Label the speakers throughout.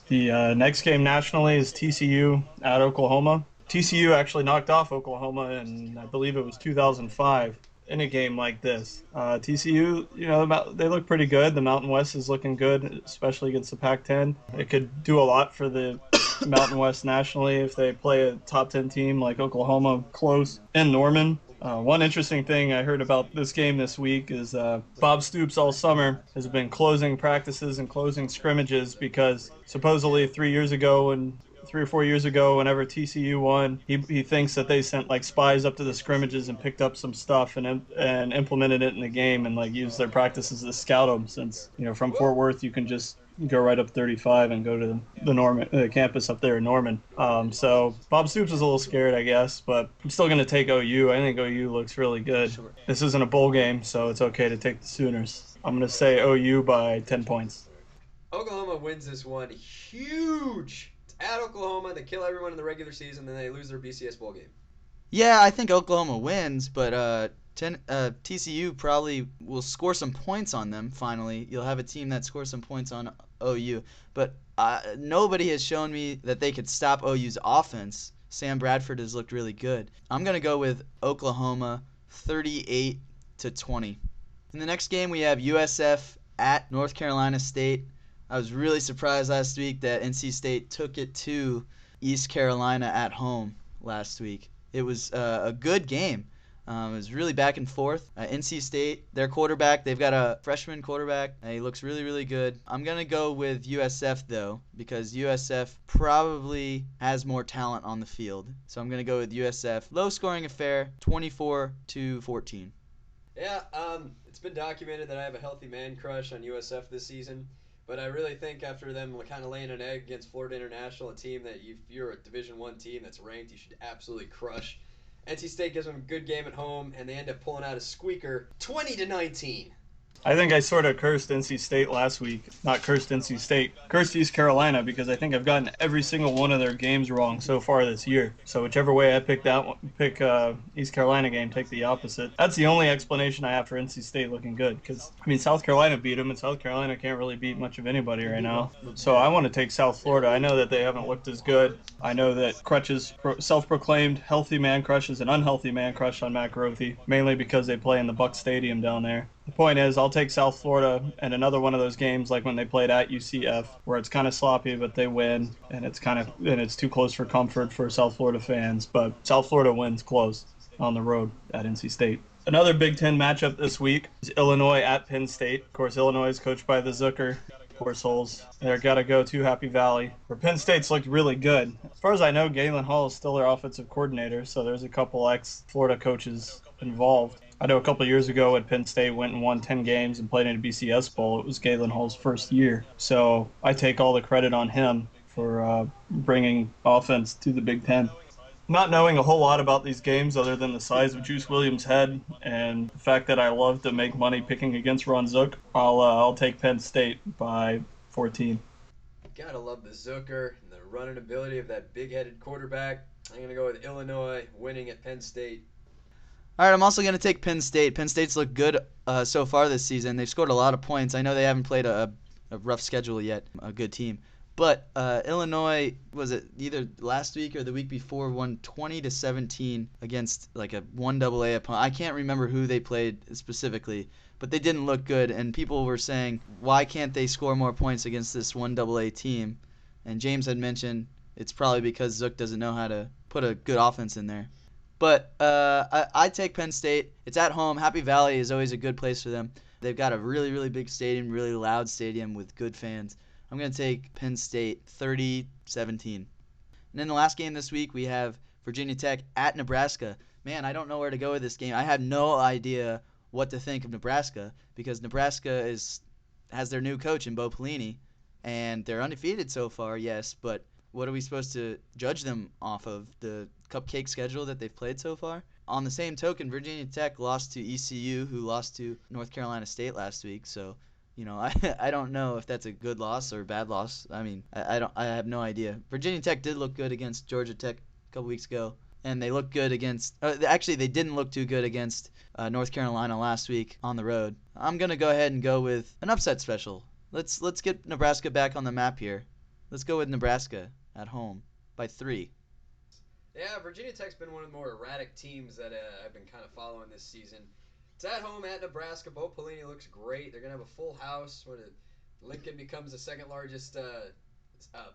Speaker 1: The next game nationally is TCU at Oklahoma. TCU actually knocked off Oklahoma in, I believe it was 2005 in a game like this. TCU, they look pretty good. The Mountain West is looking good, especially against the Pac-10. It could do a lot for the Mountain West nationally if they play a top 10 team like Oklahoma close in Norman. One interesting thing I heard about this game this week is Bob Stoops all summer has been closing practices and closing scrimmages because supposedly 3 years ago and 3 or 4 years ago, whenever TCU won, he thinks that they sent like spies up to the scrimmages and picked up some stuff and implemented it in the game and like used their practices to scout them. Since from Fort Worth you can just go right up 35 and go to the Norman campus up there in Norman. So Bob Stoops is a little scared, I guess, but I'm still going to take OU. I think OU looks really good.
Speaker 2: Sure.
Speaker 1: This isn't a bowl game, so it's okay to take the Sooners. I'm going to say OU by 10 points.
Speaker 2: Oklahoma wins this one huge. It's at Oklahoma. They kill everyone in the regular season, then they lose their BCS bowl game.
Speaker 3: Yeah, I think Oklahoma wins, but TCU probably will score some points on them. Finally, you'll have a team that scores some points on OU, but nobody has shown me that they could stop OU's offense. Sam Bradford has looked really good. I'm gonna go with Oklahoma, 38-20. In the next game, we have USF at North Carolina State. I was really surprised last week that NC State took it to East Carolina at home last week. It was a good game. It was really back and forth. NC State, their quarterback, they've got a freshman quarterback. He looks really, really good. I'm going to go with USF, though, because USF probably has more talent on the field. So I'm going to go with USF. Low-scoring affair, 24-14.
Speaker 2: Yeah, it's been documented that I have a healthy man crush on USF this season. But I really think after them kind of laying an egg against Florida International, a team that if you're a Division I team that's ranked, you should absolutely crush. NC State gives them a good game at home, and they end up pulling out a squeaker, 20-19.
Speaker 1: I think I sort of cursed NC State last week. Not cursed NC State, cursed East Carolina because I think I've gotten every single one of their games wrong so far this year. So whichever way I pick East Carolina game, take the opposite. That's the only explanation I have for NC State looking good because South Carolina beat them, and South Carolina can't really beat much of anybody right now. So I want to take South Florida. I know that they haven't looked as good. I know that Crutch's self-proclaimed healthy man crush is an unhealthy man crush on Matt Grothy, mainly because they play in the Buck Stadium down there. The point is, I'll take South Florida and another one of those games like when they played at UCF, where it's kind of sloppy, but they win, and it's too close for comfort for South Florida fans. But South Florida wins close on the road at NC State. Another Big Ten matchup this week is Illinois at Penn State. Of course, Illinois is coached by the Zucker. Poor souls. They're got to go to Happy Valley. For Penn State's looked really good. As far as I know, Galen Hall is still their offensive coordinator, so there's a couple ex-Florida coaches involved. I know a couple of years ago when Penn State went and won 10 games and played in a BCS Bowl, it was Galen Hall's first year. So I take all the credit on him for bringing offense to the Big Ten. Not knowing a whole lot about these games other than the size of Juice Williams' head and the fact that I love to make money picking against Ron Zook, I'll take Penn State by 14.
Speaker 2: Gotta love the Zucker and the running ability of that big-headed quarterback. I'm gonna go with Illinois winning at Penn State.
Speaker 3: All right, I'm also going to take Penn State. Penn State's looked good so far this season. They've scored a lot of points. I know they haven't played a rough schedule yet, a good team. But Illinois, was it either last week or the week before, won 20-17 against like a 1AA opponent. I can't remember who they played specifically, but they didn't look good. And people were saying, why can't they score more points against this 1AA team? And James had mentioned it's probably because Zook doesn't know how to put a good offense in there. But I take Penn State. It's at home. Happy Valley is always a good place for them. They've got a really, really big stadium, really loud stadium with good fans. I'm going to take Penn State 30-17. And then the last game this week, we have Virginia Tech at Nebraska. Man, I don't know where to go with this game. I have no idea what to think of Nebraska because Nebraska has their new coach in Bo Pelini, and they're undefeated so far, yes, but what are we supposed to judge them off of? The cupcake schedule that they've played so far? On the same token, Virginia Tech lost to ECU, who lost to North Carolina State last week. So, I don't know if that's a good loss or a bad loss. I mean, I have no idea. Virginia Tech did look good against Georgia Tech a couple weeks ago, and they looked good against. Actually, they didn't look too good against North Carolina last week on the road. I'm gonna go ahead and go with an upset special. Let's get Nebraska back on the map here. Let's go with Nebraska at home by 3.
Speaker 2: Yeah, Virginia Tech's been one of the more erratic teams that I've been kind of following this season. It's at home at Nebraska. Bo Pelini looks great. They're going to have a full house when Lincoln becomes the second largest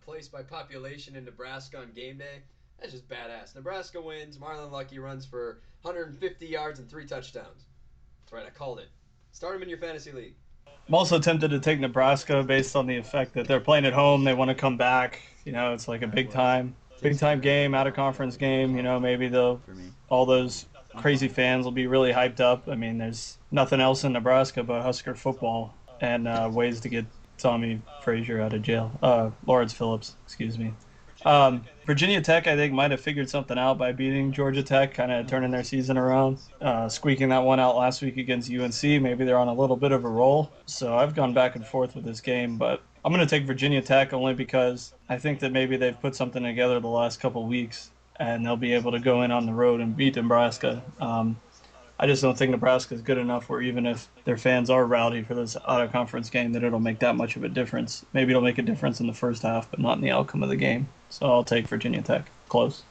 Speaker 2: place by population in Nebraska on game day. That's just badass. Nebraska wins. Marlon Lucky runs for 150 yards and 3 touchdowns. That's right, I called it. Start him in your fantasy league.
Speaker 1: I'm also tempted to take Nebraska based on the effect that they're playing at home. They want to come back. It's like a big time game, out of conference game. Maybe all those crazy fans will be really hyped up. I mean, there's nothing else in Nebraska but Husker football and ways to get Tommy Frazier out of jail. Lawrence Phillips, excuse me. Virginia Tech, I think, might have figured something out by beating Georgia Tech, kind of turning their season around, squeaking that one out last week against UNC. Maybe they're on a little bit of a roll. So I've gone back and forth with this game, but I'm going to take Virginia Tech only because I think that maybe they've put something together the last couple weeks, and they'll be able to go in on the road and beat Nebraska. I just don't think Nebraska is good enough where even if their fans are rowdy for this out-of-conference game, that it'll make that much of a difference. Maybe it'll make a difference in the first half, but not in the outcome of the game. So I'll take Virginia Tech. Close.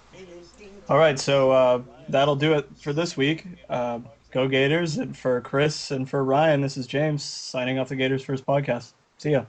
Speaker 1: All right, so that'll do it for this week. Go Gators. And for Chris and for Ryan, this is James signing off the Gators First podcast. See ya.